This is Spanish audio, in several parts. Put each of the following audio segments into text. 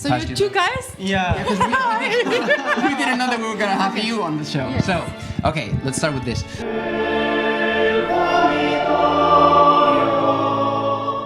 So you're two guys? Yeah. We didn't know that we were gonna have you on the show. So, okay, let's start with this.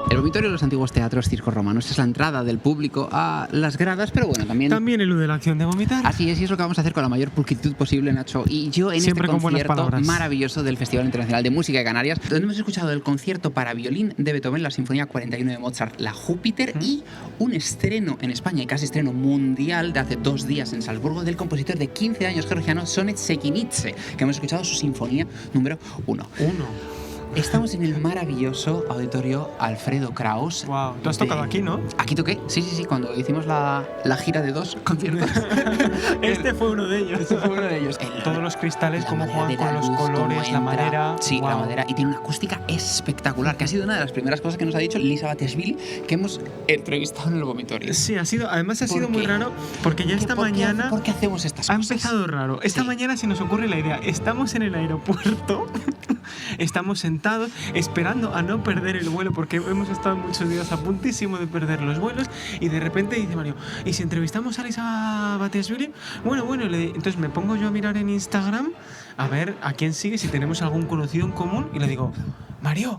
El vomitorio de los antiguos teatros circos romanos es la entrada del público a las gradas, pero bueno, también elude la acción de vomitar. Así es, y es lo que vamos a hacer con la mayor pulcritud posible, Nacho. Y yo en Siempre este con buenas concierto palabras. maravilloso del Festival Internacional de Música de Canarias, donde hemos escuchado el concierto para violín de Beethoven, la Sinfonía 41 de Mozart, la Júpiter, y un estreno en España y casi estreno mundial de hace 2 días en Salzburgo del compositor de 15 años georgiano Sonet Sekinidze, que hemos escuchado su Sinfonía número 1. Estamos en el maravilloso auditorio Alfredo Kraus. Wow, tú has tocado aquí, ¿no? Aquí toqué, sí, cuando hicimos la gira de 2 conciertos. Este fue uno de ellos. Todos los cristales, como juegan con los colores, la madera. Sí, wow. la madera. Y tiene una acústica espectacular, que ha sido una de las primeras cosas que nos ha dicho Lisa Batiashvili, que hemos entrevistado en el vomitorio. Sí, además ha sido muy raro, porque ya esta mañana... ¿Por qué hacemos estas Ha cosas? empezado raro. Esta mañana se nos ocurre la idea. Estamos en el aeropuerto, estamos sentados esperando a no perder el vuelo, porque hemos estado muchos días a puntísimo de perder los vuelos, y de repente dice Mario, ¿y si entrevistamos a Lisa Batiashvili? Bueno, entonces me pongo yo a mirar en Instagram a ver a quién sigue, si tenemos algún conocido en común, y le digo, Mario,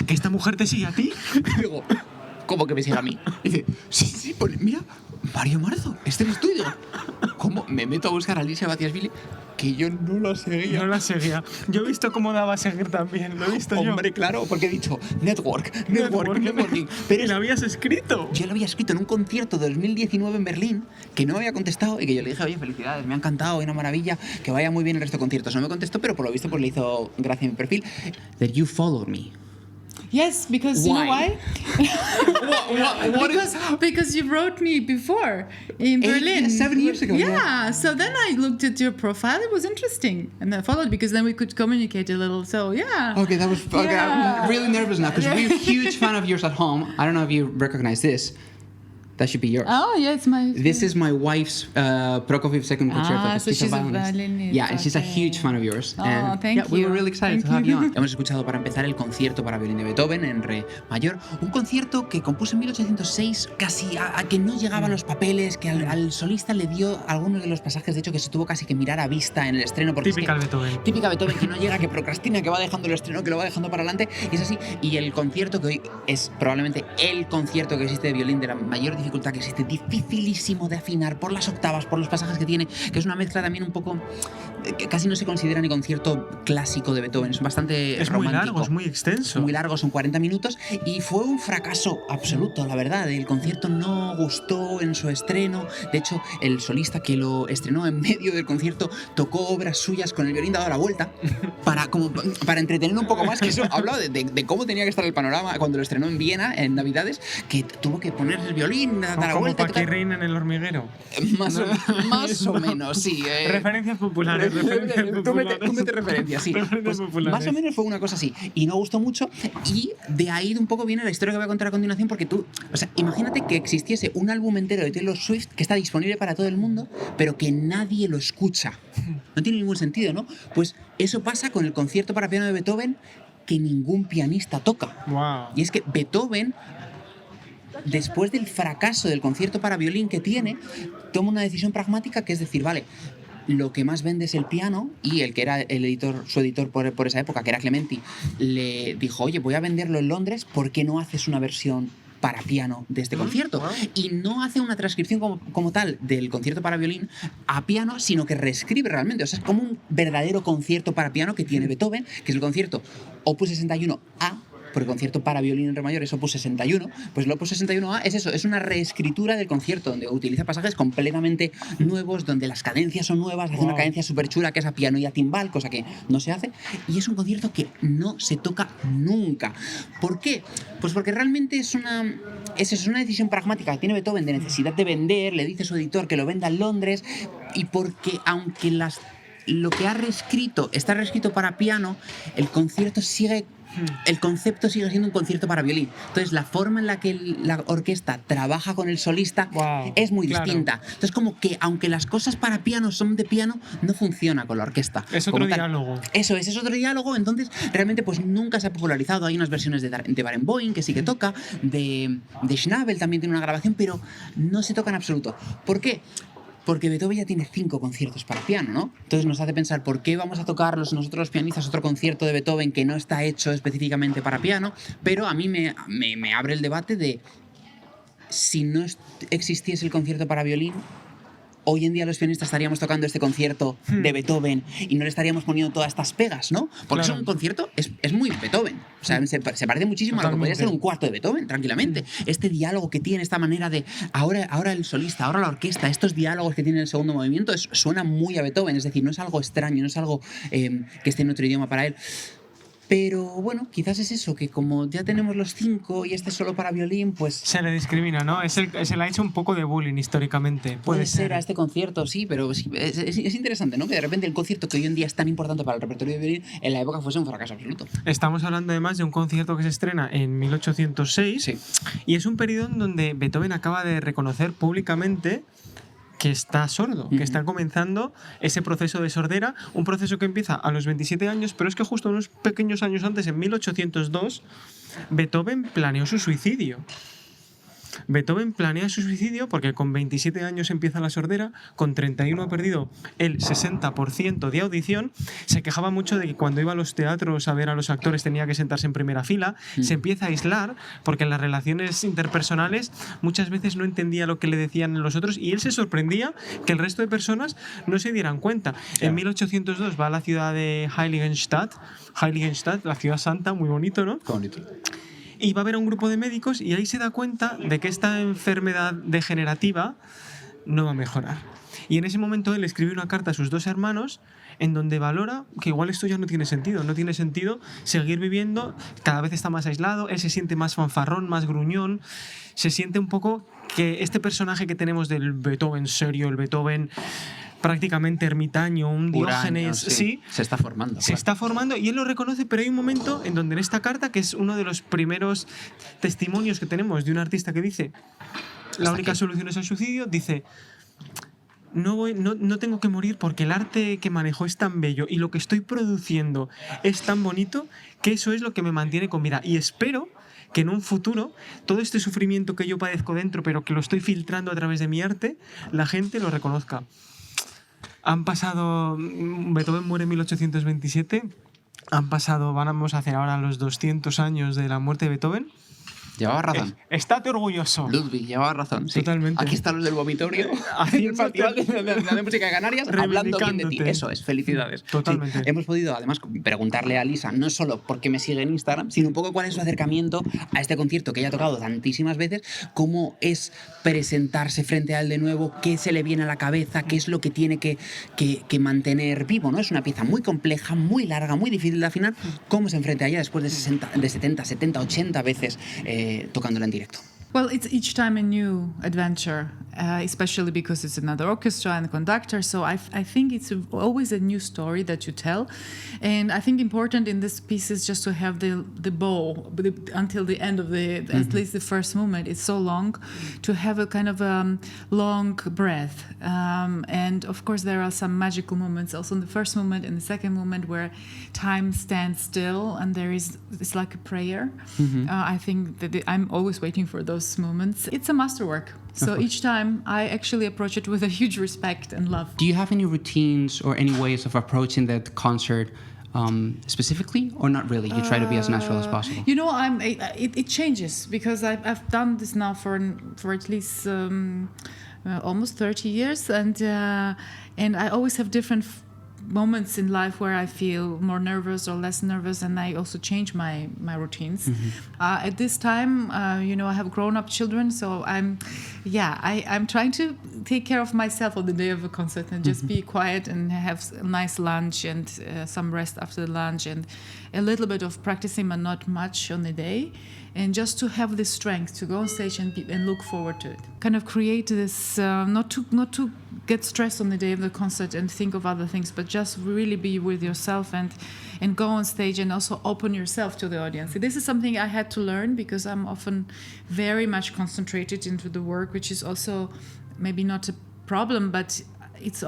que esta mujer te sigue a ti. Y digo, ¿cómo que me sigue a mí? Y dice, sí, pues mira, Mario Marzo, este eres tú. Y digo, ¿cómo? Me meto a buscar a Lisa Batiashvili, que yo no la seguía. No la seguía. Yo he visto cómo daba a seguir también, lo he visto yo. Hombre, claro, porque he dicho networking. Pero ¿la habías escrito? Yo lo había escrito en un concierto de 2019 en Berlín, que no me había contestado y que yo le dije, oye, felicidades, me ha encantado, una maravilla, que vaya muy bien el resto de conciertos. No me contestó, pero por lo visto pues le hizo gracia en mi perfil. That you followed me. Yes, because you know why? Because you wrote me before in Berlin. 7 years ago. Yeah, so then I looked at your profile. It was interesting, and I followed because then we could communicate a little. So yeah. Okay, that was okay. Yeah. I'm really nervous now because we're a huge fan of yours at home. I don't know if you recognize this. That should be yours. Oh yeah, it's my. This is my wife's Prokofiev second concerto. So she's a violinist. Yeah, and she's a Okay. huge fan of yours. Oh, And thank yeah, we you. were really excited Thank to have you you. on. Hemos escuchado para empezar el concierto para violín de Beethoven en re mayor, un concierto que compuso en 1806, casi a que no llegaban los papeles, que al solista le dio algunos de los pasajes, de hecho que se tuvo casi que mirar a vista en el estreno. Porque Típica Beethoven. Típica Beethoven, que no llega, que procrastina, que va dejando el estreno, que lo va dejando para adelante, y es así. Y el concierto que hoy es probablemente el concierto que existe de violín de la mayor dificultad que existe, dificilísimo de afinar por las octavas, por los pasajes que tiene, que es una mezcla también un poco que casi no se considera ni concierto clásico de Beethoven, es bastante Es romántico. muy largo, es muy extenso. Muy largo, son 40 minutos, y fue un fracaso absoluto, la verdad. El concierto no gustó en su estreno. De hecho, el solista que lo estrenó en medio del concierto tocó obras suyas con el violín dado la vuelta para entretener un poco más, que eso hablaba de cómo tenía que estar el panorama cuando lo estrenó en Viena en Navidades, que tuvo que ponerse el violín, dar la Como vuelta. para que reina en el hormiguero. Más o menos, sí. Referencias populares. Tú mete referencias, sí. Referencias Pues, populares. más o menos fue una cosa así. Y no gustó mucho. Y de ahí un poco viene la historia que voy a contar a continuación, porque tú, o sea, imagínate que existiese un álbum entero de Taylor Swift que está disponible para todo el mundo, pero que nadie lo escucha. No tiene ningún sentido, ¿no? Pues eso pasa con el concierto para piano de Beethoven, que ningún pianista toca. Wow. Y es que Beethoven, después del fracaso del concierto para violín que tiene, toma una decisión pragmática, que es decir, vale, lo que más vende es el piano, y el que era su editor por esa época, que era Clementi, le dijo, oye, voy a venderlo en Londres, ¿por qué no haces una versión para piano de este concierto? Wow. Y no hace una transcripción como tal del concierto para violín a piano, sino que reescribe realmente. O sea, es como un verdadero concierto para piano que tiene Beethoven, que es el concierto Opus 61A, porque el concierto para violín en re mayor es Opus 61, pues el Opus 61A es eso, es una reescritura del concierto, donde utiliza pasajes completamente nuevos, donde las cadencias son nuevas, hace una cadencia súper chula que es a piano y a timbal, cosa que no se hace, y es un concierto que no se toca nunca. ¿Por qué? Pues porque realmente es una decisión pragmática que tiene Beethoven de necesidad de vender, le dice a su editor que lo venda en Londres, y porque aunque lo que ha reescrito está reescrito para piano, el concierto sigue el concepto sigue siendo un concierto para violín. Entonces, la forma en la que la orquesta trabaja con el solista Wow, es muy claro. distinta. Entonces, como que aunque las cosas para piano son de piano, no funciona con la orquesta. Es otro como tal. diálogo. Eso es otro diálogo. Entonces, realmente, pues nunca se ha popularizado. Hay unas versiones de Barenboim que sí que toca, de Schnabel también tiene una grabación, pero no se toca en absoluto. ¿Por qué? Porque Beethoven ya tiene 5 conciertos para piano, ¿no? Entonces nos hace pensar por qué vamos a tocar nosotros los pianistas otro concierto de Beethoven que no está hecho específicamente para piano, pero a mí me abre el debate de si no existiese el concierto para violín, hoy en día los pianistas estaríamos tocando este concierto de Beethoven y no le estaríamos poniendo todas estas pegas, ¿no? Porque Claro. es un concierto, es muy Beethoven. O sea, se parece muchísimo a lo que podría Totalmente. ser un cuarto de Beethoven, tranquilamente. Este diálogo que tiene, esta manera de ahora el solista, ahora la orquesta, estos diálogos que tiene el segundo movimiento, suena muy a Beethoven. Es decir, no es algo extraño, no es algo que esté en otro idioma para él. Pero bueno, quizás es eso, que como ya tenemos los 5 y este es solo para violín, pues Se le discrimina, ¿no? Se le ha hecho un poco de bullying históricamente. puede ser a este concierto, sí, pero sí, es interesante, ¿no? Que de repente el concierto que hoy en día es tan importante para el repertorio de violín, en la época fuese un fracaso absoluto. Estamos hablando además de un concierto que se estrena en 1806 Sí. y es un periodo en donde Beethoven acaba de reconocer públicamente que está sordo, que está comenzando ese proceso de sordera, un proceso que empieza a los 27 años, pero es que justo unos pequeños años antes, en 1802, Beethoven planeó su suicidio. Beethoven planea su suicidio porque con 27 años empieza la sordera, con 31 ha perdido el 60% de audición, se quejaba mucho de que cuando iba a los teatros a ver a los actores tenía que sentarse en primera fila, se empieza a aislar porque en las relaciones interpersonales muchas veces no entendía lo que le decían los otros y él se sorprendía que el resto de personas no se dieran cuenta. En 1802 va a la ciudad de Heiligenstadt, la ciudad santa, muy bonito, ¿no? Qué bonito. Y va a ver a un grupo de médicos y ahí se da cuenta de que esta enfermedad degenerativa no va a mejorar. Y en ese momento él escribe una carta a sus 2 hermanos en donde valora que igual esto ya no tiene sentido seguir viviendo, cada vez está más aislado, él se siente más fanfarrón, más gruñón, se siente un poco que este personaje que tenemos del Beethoven serio, el Beethoven prácticamente ermitaño, un Diógenes, sí, Se está formando. se está formando y él lo reconoce, pero hay un momento en donde en esta carta, que es uno de los primeros testimonios que tenemos de un artista que dice la única solución es el suicidio, dice no tengo que morir porque el arte que manejo es tan bello y lo que estoy produciendo es tan bonito que eso es lo que me mantiene con vida y espero que en un futuro todo este sufrimiento que yo padezco dentro pero que lo estoy filtrando a través de mi arte, la gente lo reconozca. Han pasado, Beethoven muere en 1827, vamos a hacer ahora los 200 años de la muerte de Beethoven. Llevaba razón. Estate orgulloso. Ludwig llevaba razón. Sí. Totalmente. Aquí están los del vomitorio. Haciéndote- el Festival de Música de Canarias hablando bien de ti. Reivindicándote. Eso es, felicidades. Totalmente. Sí, hemos podido además preguntarle a Lisa no solo por qué me sigue en Instagram, sino un poco cuál es su acercamiento a este concierto que ella ha tocado tantísimas veces, cómo es presentarse frente a él de nuevo, qué se le viene a la cabeza, qué es lo que tiene que mantener vivo, ¿no? Es una pieza muy compleja, muy larga, muy difícil de afinar. ¿Cómo se enfrenta a ella después de 70, 70, 80 veces tocándola en directo? Well, it's each time a new adventure, especially because it's another orchestra and conductor. So I think it's always a new story that you tell, and I think important in this piece is just to have the bow until the end of at least the first movement. It's so long, to have a kind of long breath, and of course there are some magical moments also in the first movement and the second movement where time stands still and it's like a prayer. I think that I'm always waiting for those moments. It's a masterwork. So each time I actually approach it with a huge respect and love. Do you have any routines or any ways of approaching that concert specifically, or not really? You try to be as natural as possible. You know, it changes because I've done this now for at least almost 30 years, and I always have different moments in life where I feel more nervous or less nervous, and I also change my routines. At this time, I have grown-up children, so I'm Yeah, I'm trying to take care of myself on the day of a concert and just be quiet and have a nice lunch and some rest after the lunch and a little bit of practicing, but not much on the day. And just to have the strength to go on stage and look forward to it. Kind of create this, not to get stressed on the day of the concert and think of other things, but just really be with yourself and go on stage and also open yourself to the audience. This is something I had to learn because I'm often very much concentrated into the work, which is also maybe not a problem, but it's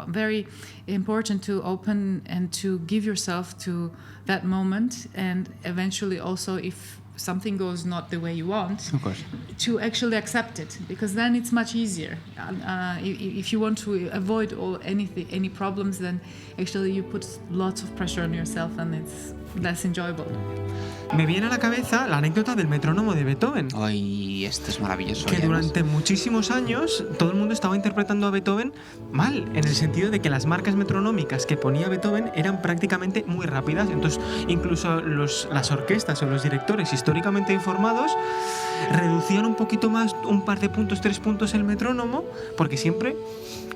very important to open and to give yourself to that moment, and eventually also if something goes not the way you want, Of course. to actually accept it, because then it's much easier. If you want to avoid any problems, then actually you put lots of pressure on yourself and it's less enjoyable. Me viene a la cabeza la anécdota del metrónomo de Beethoven. Ay, esto es maravilloso. Que y además- durante muchísimos años todo el mundo estaba interpretando a Beethoven mal, en el sentido de que las marcas metronómicas que ponía Beethoven eran prácticamente muy rápidas. Entonces, incluso las orquestas o los directores históricamente informados reducían un poquito más, un par de puntos, 3 puntos el metrónomo, porque siempre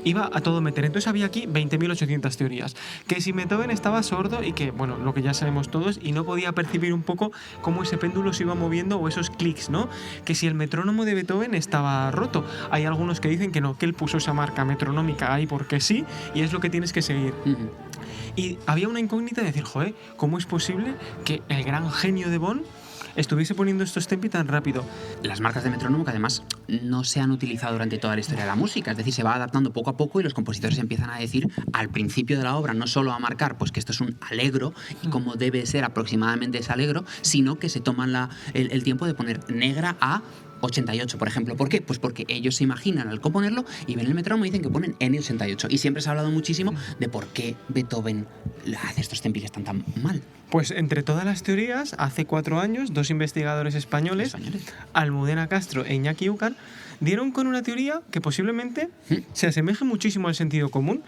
iba a todo meter. Entonces había aquí 20.800 teorías. Que si Beethoven estaba sordo y que, bueno, lo que ya sabemos todos, y no podía percibir un poco cómo ese péndulo se iba moviendo o esos clics, ¿no? Que si el metrónomo de Beethoven estaba roto. Hay algunos que dicen que no, que él puso esa marca metronómica ahí porque sí, y es lo que tienes que seguir. Ujú. Y había una incógnita de decir, joder, ¿cómo es posible que el gran genio de Bonn estuviese poniendo estos tempi tan rápido? Las marcas de metrónomo que además no se han utilizado durante toda la historia de la música, es decir, se va adaptando poco a poco y los compositores empiezan a decir al principio de la obra no solo a marcar pues que esto es un allegro y cómo debe ser aproximadamente ese allegro, sino que se toman el tiempo de poner negra a 88, por ejemplo. ¿Por qué? Pues porque ellos se imaginan al componerlo y ven el metrónomo y dicen que ponen N88. Y siempre se ha hablado muchísimo de por qué Beethoven hace estos tempiles tan mal. Pues entre todas las teorías, hace 4 años, 2 investigadores españoles, Almudena Castro e Iñaki Ucar, dieron con una teoría que posiblemente se asemeje muchísimo al sentido común.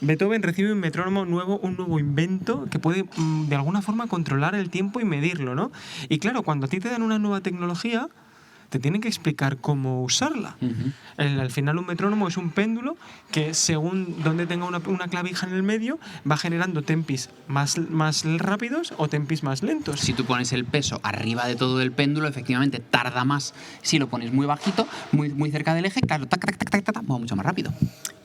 Beethoven recibe un metrónomo nuevo, un nuevo invento que puede de alguna forma controlar el tiempo y medirlo, ¿no? Y claro, cuando a ti te dan una nueva tecnología, te tienen que explicar cómo usarla. Al final un metrónomo es un péndulo que según donde tenga una clavija en el medio va generando tempis más rápidos o tempis más lentos. Si tú pones el peso arriba de todo el péndulo, efectivamente tarda más. Si lo pones muy bajito, muy cerca del eje, claro, tac, tac, tac, tac, tac, va mucho más rápido.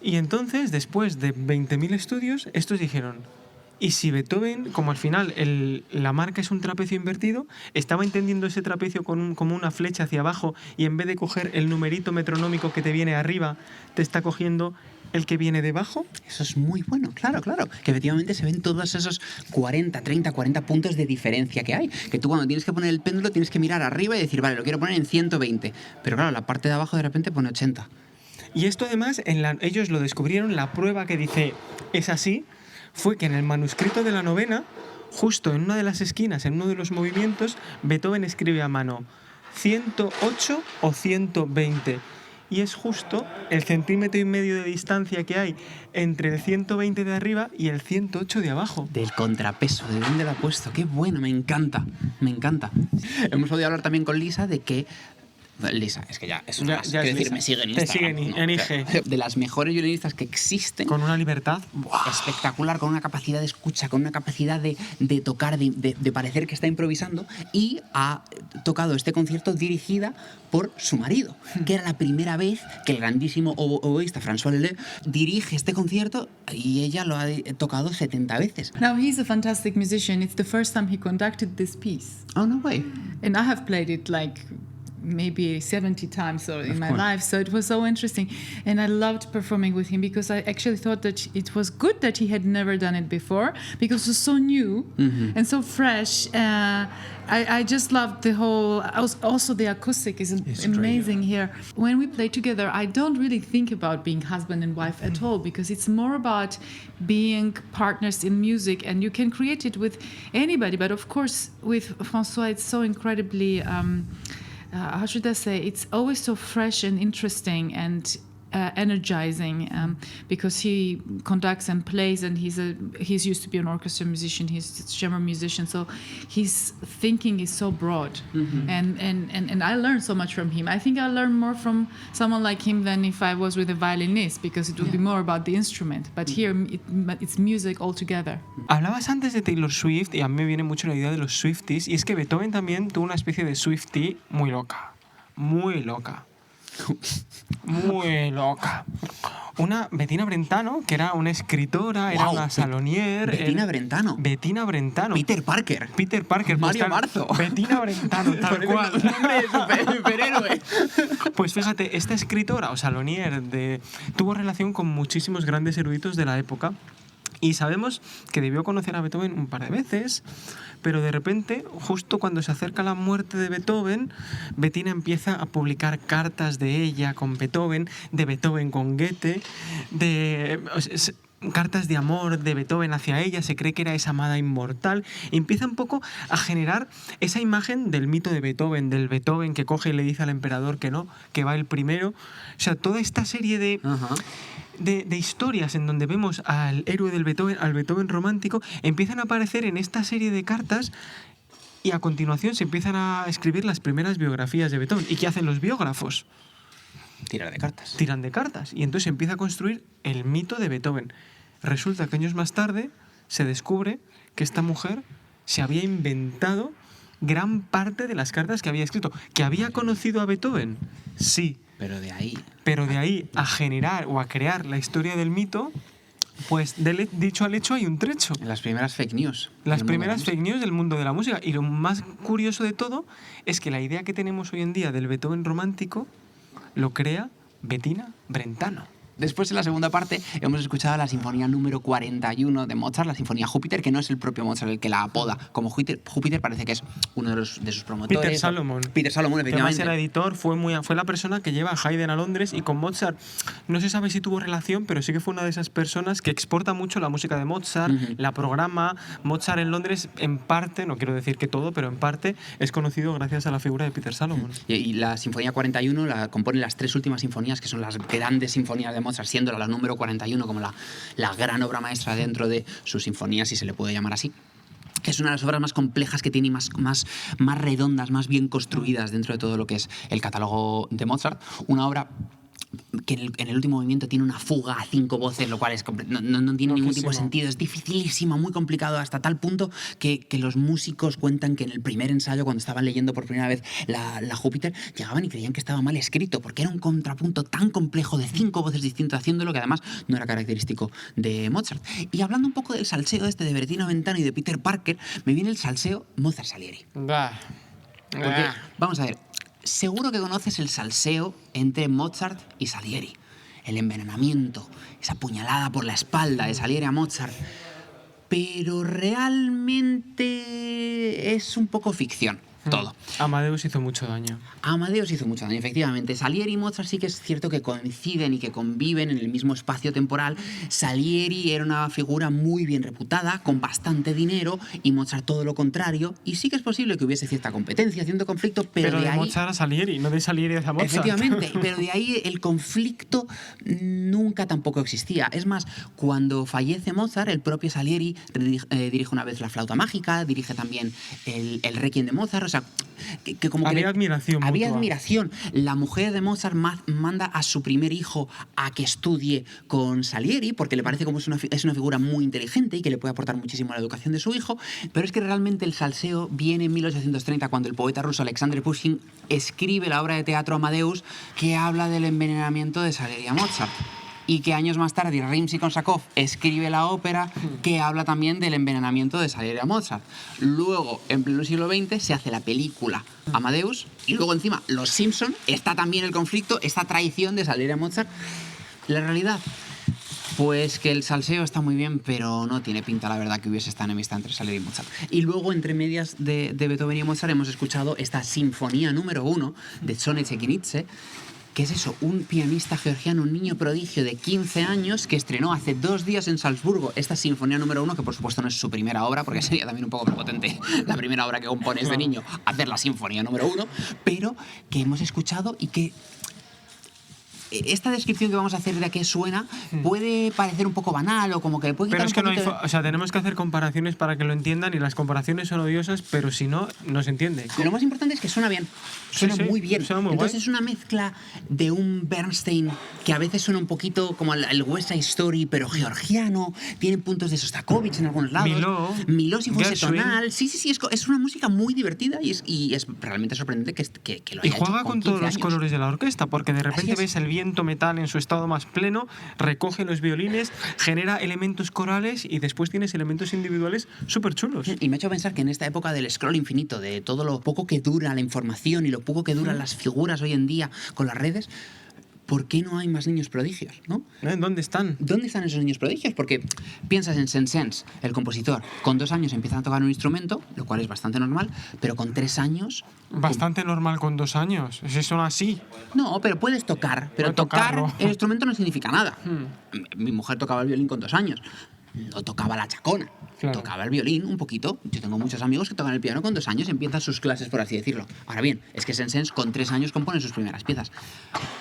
Y entonces, después de 20.000 estudios, estos dijeron, y si Beethoven, como al final la marca es un trapecio invertido, estaba entendiendo ese trapecio como una flecha hacia abajo y en vez de coger el numerito metronómico que te viene arriba, te está cogiendo el que viene debajo. Eso es muy bueno, claro. Que efectivamente se ven todos esos 40 puntos de diferencia que hay. Que tú cuando tienes que poner el péndulo tienes que mirar arriba y decir, vale, lo quiero poner en 120. Pero claro, la parte de abajo de repente pone 80. Y esto además, ellos lo descubrieron, la prueba que dice es así, fue que en el manuscrito de la novena, justo en una de las esquinas, en uno de los movimientos, Beethoven escribe a mano 108 o 120. Y es justo el 1,5 centímetros de distancia que hay entre el 120 de arriba y el 108 de abajo. Del contrapeso, ¿de dónde lo ha puesto? Qué bueno, me encanta. Hemos podido hablar también con Lisa de que... Lisa, es que ya es una Ya quiero es decir, Lisa. me sigue en Te Instagram. sigue en IG. De las mejores violinistas que existen. Con una libertad. Espectacular, con una capacidad de escucha, con una capacidad de tocar, de parecer que está improvisando, y ha tocado este concierto dirigida por su marido, que era la primera vez que el grandísimo oboísta François Leleu dirige este concierto y ella lo ha tocado 70 veces. Now he's a fantastic musician. It's the first time he conducted this piece. Oh, no way. And I have played it like maybe 70 times in my life, so it was so interesting, and I loved performing with him because I actually thought that it was good that he had never done it before because it was so new and so fresh. I just loved the whole, also the acoustic is amazing here. When we play together, I don't really think about being husband and wife at all, because it's more about being partners in music, and you can create it with anybody, but of course with François it's so incredibly how should I say, it's always so fresh and interesting, and energizing because he conducts and plays, and he's used to be an orchestra musician, he's a chamber musician, so his thinking is so broad. And I learned so much from him. I think I learned more from someone like him than if I was with a violinist, because it would be more about the instrument, but here it's music altogether. Hablabas antes de Taylor Swift y a mí me viene mucho la idea de los Swifties, y es que Beethoven también tuvo una especie de Swiftie muy loca. Muy loca. Muy loca. Una Bettina Brentano, que era una escritora, era una salonier. Bettina Brentano. Bettina Brentano. Peter Parker. Peter Parker. Mario pues, Marzo. Bettina Brentano, tal cual. Nombre de superhéroe. Pues fíjate, esta escritora o salonier tuvo relación con muchísimos grandes eruditos de la época. Y sabemos que debió conocer a Beethoven un par de veces, pero de repente, justo cuando se acerca la muerte de Beethoven, Bettina empieza a publicar cartas de ella con Beethoven, de Beethoven con Goethe, cartas de amor de Beethoven hacia ella, se cree que era esa amada inmortal, y empieza un poco a generar esa imagen del mito de Beethoven, del Beethoven que coge y le dice al emperador que no, que va el primero. O sea, toda esta serie de historias en donde vemos al héroe del Beethoven, al Beethoven romántico, empiezan a aparecer en esta serie de cartas, y a continuación se empiezan a escribir las primeras biografías de Beethoven. ¿Y qué hacen los biógrafos? Tirar de cartas. Tiran de cartas. Y entonces se empieza a construir el mito de Beethoven. Resulta que años más tarde se descubre que esta mujer se había inventado gran parte de las cartas que había escrito. ¿Que había conocido a Beethoven? Sí. Pero de ahí A generar o a crear la historia del mito, pues dicho al hecho hay un trecho. las primeras fake news. Las primeras fake news del mundo de la música. Y lo más curioso de todo es que la idea que tenemos hoy en día del Beethoven romántico lo crea Bettina Brentano. Después, en la segunda parte, hemos escuchado la sinfonía número 41 de Mozart, la sinfonía Júpiter, que no es el propio Mozart el que la apoda como Júpiter, parece que es uno de sus promotores. Peter Salomon. Peter Salomon, Que además efectivamente. era editor, fue la persona que lleva a Haydn a Londres, y con Mozart no se sabe si tuvo relación, pero sí que fue una de esas personas que exporta mucho la música de Mozart, la programa. Mozart en Londres, en parte, no quiero decir que todo, pero en parte es conocido gracias a la figura de Peter Salomon. Y la sinfonía 41 la componen las tres últimas sinfonías, que son las grandes sinfonías de Mozart, siendo la número 41 como la gran obra maestra dentro de sus sinfonías, si se le puede llamar así. Es una de las obras más complejas que tiene y más redondas, más bien construidas dentro de todo lo que es el catálogo de Mozart. Una obra que en el último movimiento tiene una fuga a 5 voces, lo cual no tiene ningún tipo de sentido. Es dificilísima, muy complicado, hasta tal punto que los músicos cuentan que en el primer ensayo, cuando estaban leyendo por primera vez la Júpiter, llegaban y creían que estaba mal escrito, porque era un contrapunto tan complejo de 5 voces distintas haciéndolo, que además no era característico de Mozart. Y hablando un poco del salseo de Bettina Brentano y de Peter Parker, me viene el salseo Mozart-Salieri. Porque, vamos a ver, seguro que conoces el salseo entre Mozart y Salieri. El envenenamiento, esa puñalada por la espalda de Salieri a Mozart. Pero realmente es un poco ficción todo. Amadeus hizo mucho daño. Amadeus hizo mucho daño, efectivamente. Salieri y Mozart sí que es cierto que coinciden y que conviven en el mismo espacio temporal. Salieri era una figura muy bien reputada, con bastante dinero, y Mozart todo lo contrario. Y sí que es posible que hubiese cierta competencia, cierto conflicto, pero de ahí... Mozart a Salieri, no de Salieri a Mozart. Efectivamente, pero de ahí el conflicto nunca tampoco existía. Es más, cuando fallece Mozart, el propio Salieri dirige una vez la flauta mágica, dirige también el Requiem de Mozart. O sea, que como había que admiración había mutua. admiración. La mujer de Mozart manda a su primer hijo a que estudie con Salieri, porque le parece como es una figura muy inteligente y que le puede aportar muchísimo a la educación de su hijo. Pero es que realmente el salseo viene en 1830, cuando el poeta ruso Alexander Pushkin escribe la obra de teatro Amadeus, que habla del envenenamiento de Salieri a Mozart. Y que años más tarde Rimsky-Korsakov escribe la ópera que habla también del envenenamiento de Salieri a Mozart. Luego, en pleno siglo XX, se hace la película Amadeus, y luego encima Los Simpson, está también el conflicto, esta traición de Salieri a Mozart. La realidad, pues que el salseo está muy bien, pero no tiene pinta, la verdad, que hubiese esta enemistad entre Salieri y Mozart. Y luego, entre medias de Beethoven y Mozart, hemos escuchado esta sinfonía número 1 de Sonetze-Kinitze, que es eso, un pianista georgiano, un niño prodigio de 15 años que estrenó hace 2 días en Salzburgo esta sinfonía número 1, que por supuesto no es su primera obra, porque sería también un poco prepotente la primera obra que compone este niño, hacer la sinfonía número 1, pero que hemos escuchado y que esta descripción que vamos a hacer de a qué suena puede parecer un poco banal o como que le puede quitar Pero es que un no hay poquito de- o sea, tenemos que hacer comparaciones para que lo entiendan y las comparaciones son odiosas, pero si no, no se entiende. Lo más importante es que suena bien. Suena Sí, sí, muy bien. suena muy Entonces guay. es una mezcla de un Bernstein que a veces suena un poquito como el West Side Story, pero georgiano. Tiene puntos de Sostakovich en algunos lados. Miló si fuese Gershwin. tonal. Sí. Es una música muy divertida y es realmente sorprendente que lo Y haya hecho juega con todos 15 los años. colores de la orquesta, porque de repente es. ves el viento metal en su estado más pleno, recoge los violines, genera elementos corales y después tienes elementos individuales súper chulos. Y me ha hecho pensar que en esta época del scroll infinito, de todo lo poco que dura la información y lo poco que duran las figuras hoy en día con las redes, ¿por qué no hay más niños prodigios? ¿No? ¿Dónde están? ¿Dónde están esos niños prodigios? Porque piensas en Saint-Saëns, el compositor, con 2 años empieza a tocar un instrumento, lo cual es bastante normal, pero con 3 años... Bastante normal con 2 años. Si son así. No, pero puedes tocar. Pero Puedo tocar tocarlo. el instrumento no significa nada. Mi mujer tocaba el violín con 2 años. No tocaba la chacona. Claro. Tocaba el violín un poquito. Yo tengo muchos amigos que tocan el piano con 2 años y empiezan sus clases, por así decirlo. Ahora bien, es que Saint-Saëns con 3 años compone sus primeras piezas.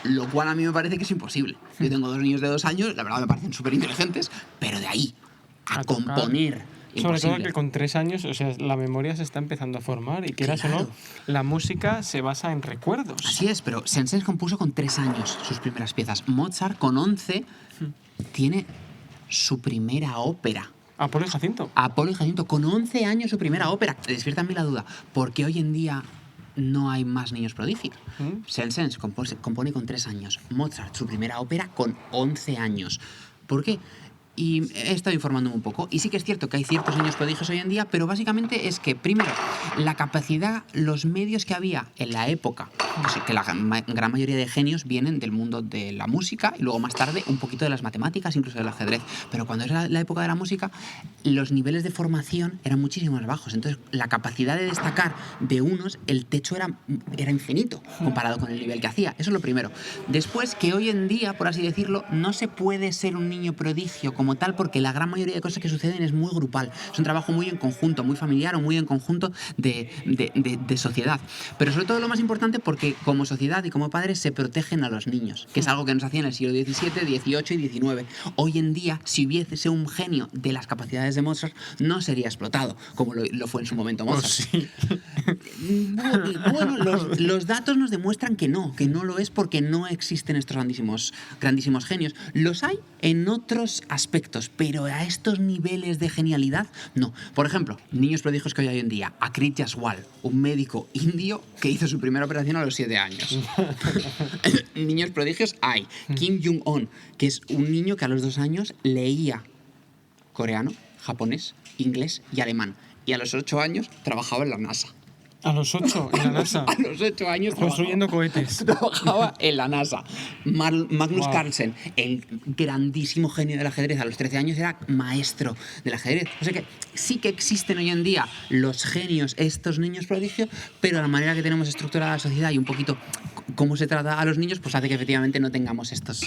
Lo cual a mí me parece que es imposible. Yo tengo 2 niños de 2 años, la verdad me parecen súper inteligentes, pero de ahí a A tocar. componer... Sobre todo imposible. que con 3 años, o sea, la memoria se está empezando a formar y quieras o no, Claro. la música se basa en recuerdos. Así es, pero Saint-Saëns compuso con 3 años sus primeras piezas. Mozart con 11 tiene su primera ópera. Apolo y Jacinto. Apolo y Jacinto con 11 años su primera ópera. Despierta en mí la duda, ¿por qué hoy en día no hay más niños prodigios? Saint-Saëns compone con 3 años. Mozart su primera ópera con 11 años. ¿Por qué? Y he estado informándome un poco. Y sí que es cierto que hay ciertos niños prodigios hoy en día, pero básicamente es que, primero, la capacidad, los medios que había en la época, que la gran mayoría de genios vienen del mundo de la música y luego más tarde un poquito de las matemáticas, incluso del ajedrez. Pero cuando era la época de la música, los niveles de formación eran muchísimo más bajos. Entonces, la capacidad de destacar de unos, el techo era infinito comparado con el nivel que hacía. Eso es lo primero. Después, que hoy en día, por así decirlo, no se puede ser un niño prodigio como tal, porque la gran mayoría de cosas que suceden es muy grupal. Es un trabajo muy en conjunto, muy familiar o muy en conjunto de sociedad. Pero sobre todo lo más importante porque como sociedad y como padres se protegen a los niños, que es algo que nos hacía en el siglo XVII, XVIII y XIX. Hoy en día, si hubiese un genio de las capacidades de Mozart, no sería explotado, como lo fue en su momento Mozart. Bueno, los datos nos demuestran que no lo es porque no existen estos grandísimos genios. Los hay en otros aspectos, pero a estos niveles de genialidad, no. Por ejemplo, niños prodigios que hay hoy en día, Akrit Jaswal, un médico indio que hizo su primera operación a los 7 años. Niños prodigios hay. Kim Jong-un, que es un niño que a los 2 años leía coreano, japonés, inglés y alemán. Y a los 8 años trabajaba en la NASA. A los 8 en la NASA. A los 8 años Construyendo cohetes. trabajaba en la NASA. Magnus Wow. Carlsen, el grandísimo genio del ajedrez, a los 13 años era maestro del ajedrez. O sea que sí que existen hoy en día los genios, estos niños prodigios, pero la manera que tenemos estructurada la sociedad y un poquito cómo se trata a los niños, pues hace que efectivamente no tengamos estos.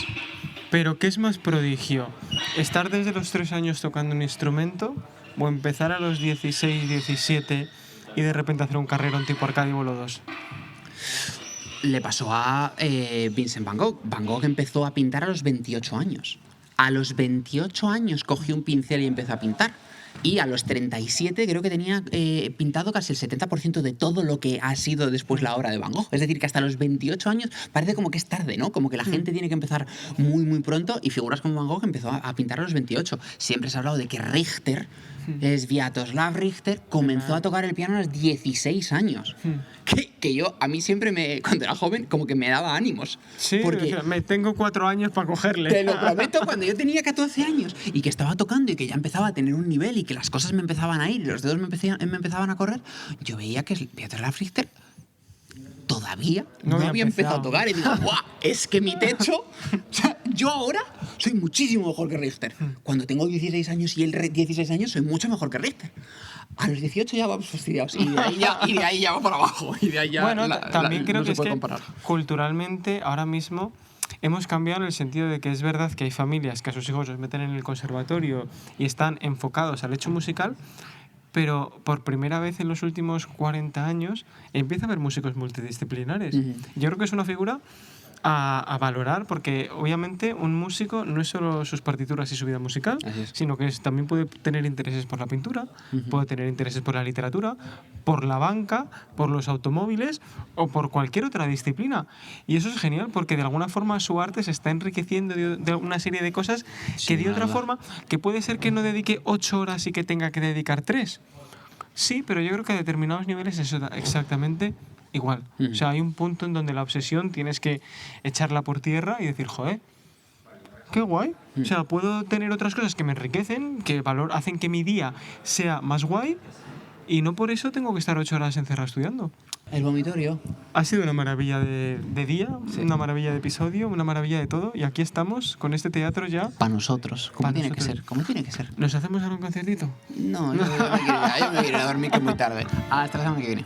Pero ¿qué es más prodigio? ¿Estar desde los 3 años tocando un instrumento o empezar a los 16, 17 y de repente hacer un carrerón tipo Arcadio Bolo 2? Le pasó a Vincent Van Gogh. Van Gogh empezó a pintar a los 28 años. A los 28 años cogió un pincel y empezó a pintar. Y a los 37 creo que tenía pintado casi el 70% de todo lo que ha sido después la obra de Van Gogh. Es decir, que hasta los 28 años parece como que es tarde, ¿no? Como que la gente tiene que empezar muy, muy pronto y figuras como Van Gogh empezó a pintar a los 28. Siempre se ha hablado de que Richter, Sviatoslav Richter, comenzó a tocar el piano a los 16 años. Que yo, a mí siempre cuando era joven, como que me daba ánimos. Sí, porque o sea, me tengo 4 años para cogerle. te lo prometo, cuando yo tenía 14 años y que estaba tocando y que ya empezaba a tener un nivel y que las cosas me empezaban a ir y los dedos me empezaban a correr, yo veía que Sviatoslav Richter todavía no había empezado a tocar y digo, ¡guau! Es que mi techo, o sea, yo ahora soy muchísimo mejor que Richter. Cuando tengo 16 años y él 16 años, soy mucho mejor que Richter. A los 18 ya vamos fastidiados y de ahí ya va para abajo y de ahí ya Bueno, también creo no que se es puede que comparar. culturalmente ahora mismo hemos cambiado en el sentido de que es verdad que hay familias que a sus hijos los meten en el conservatorio y están enfocados al hecho musical, pero por primera vez en los últimos 40 años empieza a haber músicos multidisciplinares. Yo creo que es una figura a valorar, porque obviamente un músico no es solo sus partituras y su vida musical, Así es. sino que también puede tener intereses por la pintura, puede tener intereses por la literatura, por la banca, por los automóviles o por cualquier otra disciplina. Y eso es genial, porque de alguna forma su arte se está enriqueciendo de una serie de cosas que de Sin otra duda. forma, que puede ser que no dedique 8 horas y que tenga que dedicar 3. Sí, pero yo creo que a determinados niveles eso da exactamente igual. O sea, hay un punto en donde la obsesión tienes que echarla por tierra y decir, joder, qué guay. O sea, puedo tener otras cosas que me enriquecen, que hacen que mi día sea más guay y no por eso tengo que estar 8 horas encerrado estudiando. El vomitorio. Ha sido una maravilla de día, una maravilla de episodio, una maravilla de todo y aquí estamos con este teatro ya. Para nosotros. Como Pa' tiene que nosotros. ser. Como tiene que ser. ¿Nos hacemos algún conciertito? No, yo me quiero ir a dormir, que es muy tarde. Hasta la semana que viene.